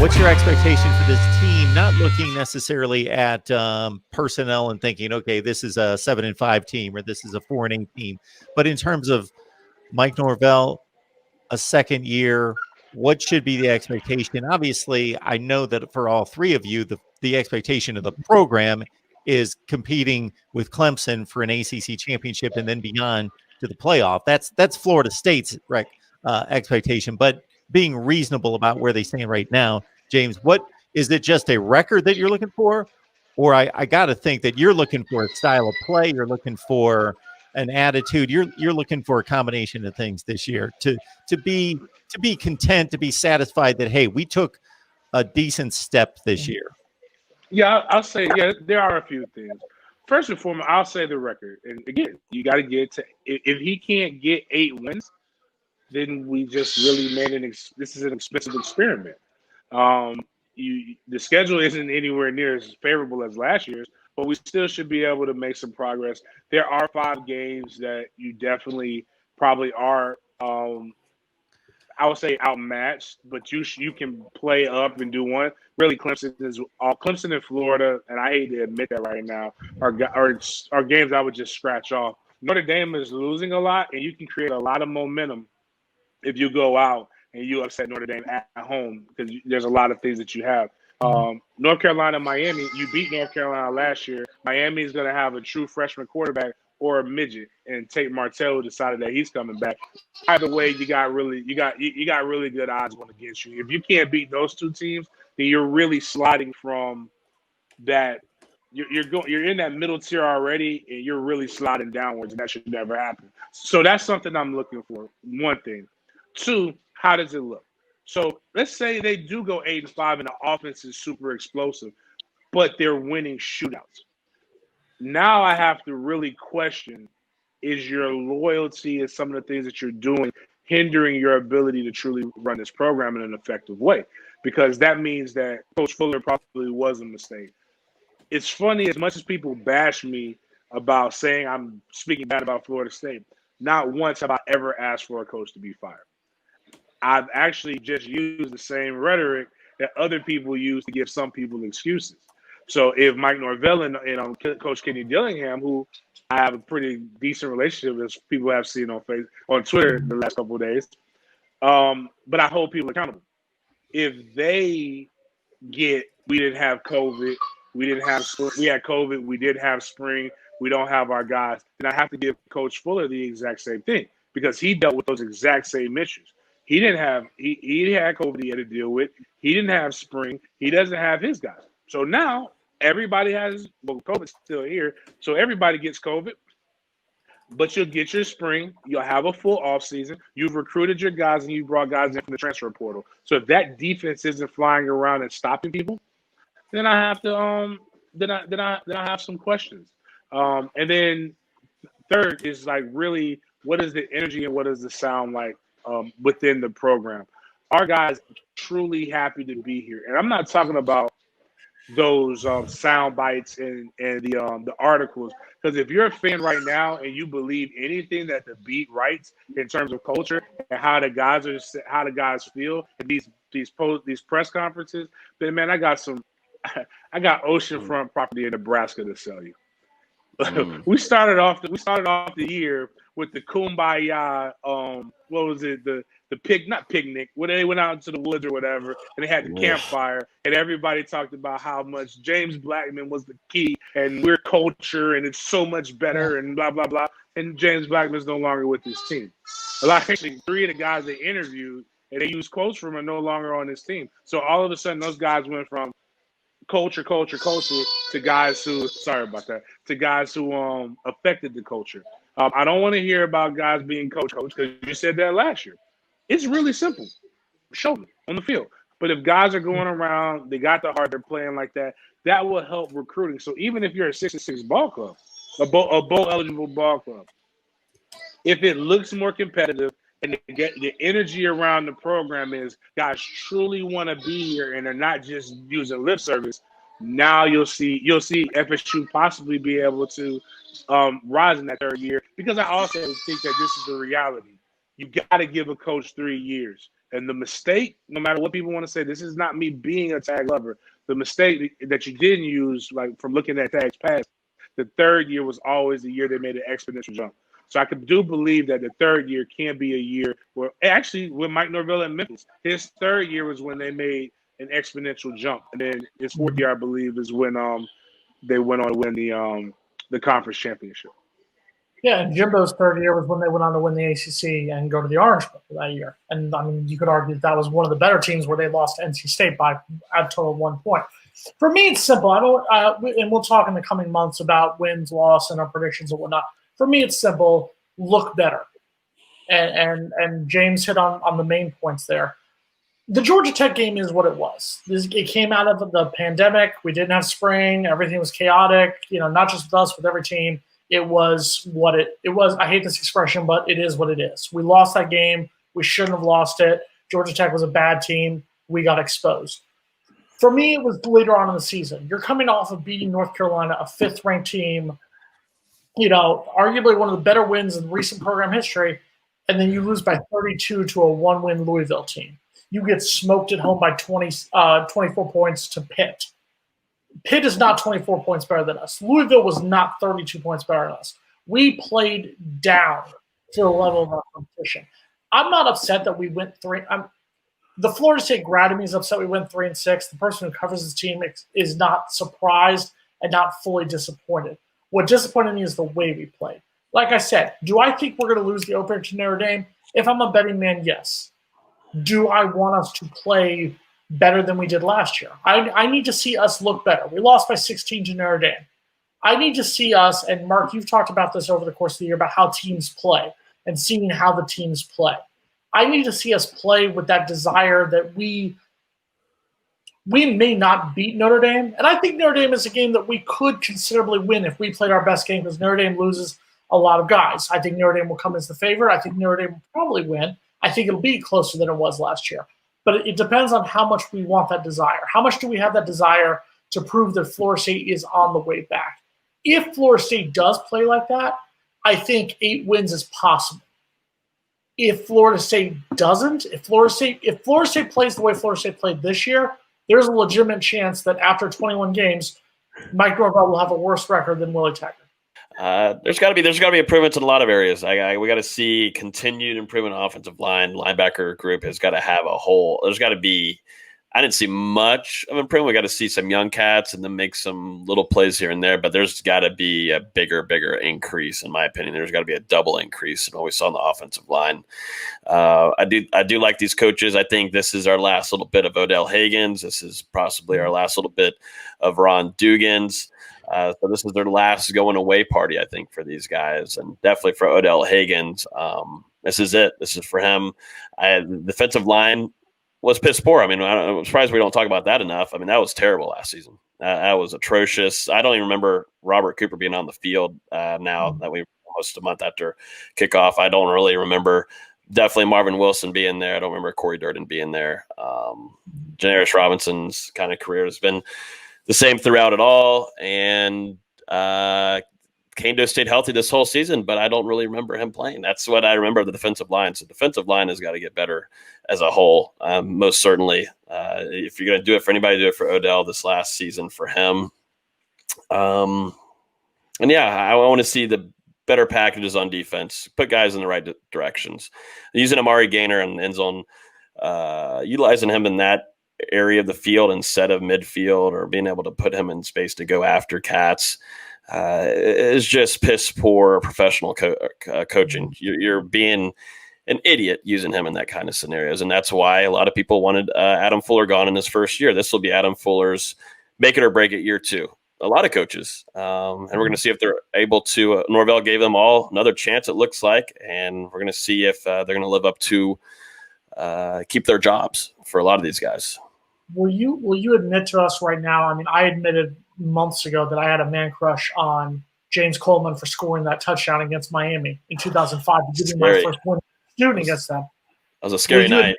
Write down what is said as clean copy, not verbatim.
What's your expectation for this team? Not looking necessarily at personnel and thinking, okay, this is a 7-5 team or this is a 4-8 team, but in terms of Mike Norvell, a second year, what should be the expectation? Obviously, I know that for all three of you, the expectation of the program is competing with Clemson for an ACC championship and then beyond to the playoff. That's Florida State's expectation, but being reasonable about where they stand right now. James, what is it? Just a record that you're looking for, or I got to think that you're looking for a style of play, you're looking for an attitude, you're looking for a combination of things this year to be content, to be satisfied that hey, we took a decent step this year. Yeah, I'll say, yeah, there are a few things. First and foremost, I'll say the record. And again, you got to get to, if he can't get 8 wins, then we just really made this is an expensive experiment. The schedule isn't anywhere near as favorable as last year's, but we still should be able to make some progress. There are 5 games that you definitely probably are, I would say, outmatched, but you can play up and do one. Really, Clemson and Florida, and I hate to admit that right now, are games I would just scratch off. Notre Dame is losing a lot, and you can create a lot of momentum if you go out and you upset Notre Dame at home, because there's a lot of things that you have. North Carolina, Miami, you beat North Carolina last year. Miami is going to have a true freshman quarterback or a midget, and Tate Martell decided that he's coming back. Either way, you got really good odds going against you. If you can't beat those 2 teams, then you're really sliding from that. You're in that middle tier already, and you're really sliding downwards, and that should never happen. So that's something I'm looking for. One thing. 2, how does it look? So let's say they do go 8-5 and the offense is super explosive, but they're winning shootouts. Now I have to really question, is your loyalty and some of the things that you're doing hindering your ability to truly run this program in an effective way? Because that means that Coach Fuller probably was a mistake. It's funny, as much as people bash me about saying I'm speaking bad about Florida State, not once have I ever asked for a coach to be fired. I've actually just used the same rhetoric that other people use to give some people excuses. So if Mike Norvell and Coach Kenny Dillingham, who I have a pretty decent relationship with, as people have seen on Twitter the last couple of days, but I hold people accountable. If they we didn't have COVID, we had COVID, we did have spring, we don't have our guys, then I have to give Coach Fuller the exact same thing, because he dealt with those exact same issues. He had COVID he had to deal with. He didn't have spring. He doesn't have his guys. So now everybody COVID's still here. So everybody gets COVID, but you'll get your spring. You'll have a full off season. You've recruited your guys and you brought guys in from the transfer portal. So if that defense isn't flying around and stopping people, then I have to then I have some questions. And then third is like, really, what is the energy and what is the sound like within the program? Our guys truly happy to be here, and I'm not talking about those sound bites and the articles, because if you're a fan right now and you believe anything that the beat writes in terms of culture and how the guys feel in these press conferences, then man, I got oceanfront property in Nebraska to sell you. We started off the year with the Kumbaya, what was it, not picnic, where they went out into the woods or whatever, and they had the campfire, and everybody talked about how much James Blackman was the key, and we're culture, and it's so much better, and blah, blah, blah. And James Blackman's no longer with his team. Actually, 3 of the guys they interviewed, and they used quotes from him, are no longer on his team. So all of a sudden, those guys went from culture to guys who, affected the culture. I don't want to hear about guys being coach, because you said that last year. It's really simple. Show me on the field. But if guys are going around, they got the heart, they're playing like that, that will help recruiting. So even if you're a 6-6 ball club, a bowl-eligible ball club, if it looks more competitive and the energy around the program is guys truly want to be here and they're not just using lip service, now you'll see FSU possibly be able to rise in that 3rd year, because I also think that this is the reality. You got to give a coach 3 years. And the mistake, no matter what people want to say, this is not me being a tag lover. The mistake that you didn't use, like from looking at tags past, the third year was always the year they made an exponential jump. So I do believe that the third year can be a year where actually with Mike Norvell in Memphis, his third year was when they made an exponential jump. And then his fourth year, I believe, is when they went on to win the conference championship. Yeah, and Jimbo's third year was when they went on to win the ACC and go to the Orange Bowl that year. And, I mean, you could argue that was one of the better teams where they lost to NC State by a total of 1 point. For me, it's simple. I don't, and we'll talk in the coming months about wins, loss, and our predictions and whatnot. For me, it's simple. Look better. And James hit on the main points there. The Georgia Tech game is what it was. It came out of the pandemic. We didn't have spring. Everything was chaotic. Not just with us, with every team. It was what it was. I hate this expression, but it is what it is. We lost that game. We shouldn't have lost it. Georgia Tech was a bad team. We got exposed. For me, it was later on in the season. You're coming off of beating North Carolina, a fifth-ranked team, arguably one of the better wins in recent program history, and then you lose by 32 to a one-win Louisville team. You get smoked at home by 24 points to Pitt. Pitt is not 24 points better than us. Louisville was not 32 points better than us. We played down to the level of our competition. I'm not upset that we went the Florida State grad in me is upset we went 3-6. The person who covers this team is not surprised and not fully disappointed. What disappointed me is the way we played. Like I said, do I think we're going to lose the opener to Notre Dame? If I'm a betting man, yes. Do I want us to play better than we did last year? I need to see us look better. We lost by 16 to Notre Dame. I need to see us, and Mark, you've talked about this over the course of the year about how teams play and seeing how the teams play. I need to see us play with that desire that we may not beat Notre Dame. And I think Notre Dame is a game that we could considerably win if we played our best game because Notre Dame loses a lot of guys. I think Notre Dame will come as the favorite. I think Notre Dame will probably win. I think it'll be closer than it was last year. But it depends on how much we want that desire. How much do we have that desire to prove that Florida State is on the way back? If Florida State does play like that, I think 8 wins is possible. If Florida State doesn't, if Florida State plays the way Florida State played this year, there's a legitimate chance that after 21 games, Mike Norvell will have a worse record than Willie Taggart. There's got to be improvements in a lot of areas. We got to see continued improvement in offensive line. Linebacker group has got to have a whole. There's got to be. I didn't see much of improvement. We got to see some young cats and then make some little plays here and there. But there's got to be a bigger increase, in my opinion. There's got to be a double increase in what we saw on the offensive line. I do like these coaches. I think this is our last little bit of Odell Haggins. This is possibly our last little bit of Ron Dugans. So this is their last going away party, I think, for these guys, and definitely for Odell Haggins. This is it. This is for him. The defensive line was piss poor. I mean, I'm surprised we don't talk about that enough. I mean, that was terrible last season. That was atrocious. I don't even remember Robert Cooper being on the field now that we almost a month after kickoff. I don't really remember. Definitely Marvin Wilson being there. I don't remember Corey Durden being there. Janaris Robinson's kind of career has been the same throughout it all. And Kendo stayed healthy this whole season, but I don't really remember him playing. That's what I remember of the defensive line. So defensive line has got to get better as a whole, most certainly. If you're going to do it for anybody, do it for Odell this last season for him. And yeah, I want to see the better packages on defense, put guys in the right directions. Using Amari Gaynor in the end zone, utilizing him in that area of the field instead of midfield, or being able to put him in space to go after cats is just piss poor professional coaching. You're being an idiot using him in that kind of scenarios. And that's why a lot of people wanted Adam Fuller gone in his first year. This will be Adam Fuller's make it or break it year 2. A lot of coaches. And we're going to see if they're able to. Norvell gave them all another chance, it looks like. And we're going to see if they're going to live up to keep their jobs for a lot of these guys. Will you admit to us right now? I mean, I admitted months ago that I had a man crush on James Coleman for scoring that touchdown against Miami in 2005 to give me my first win shooting against them. That was a scary night.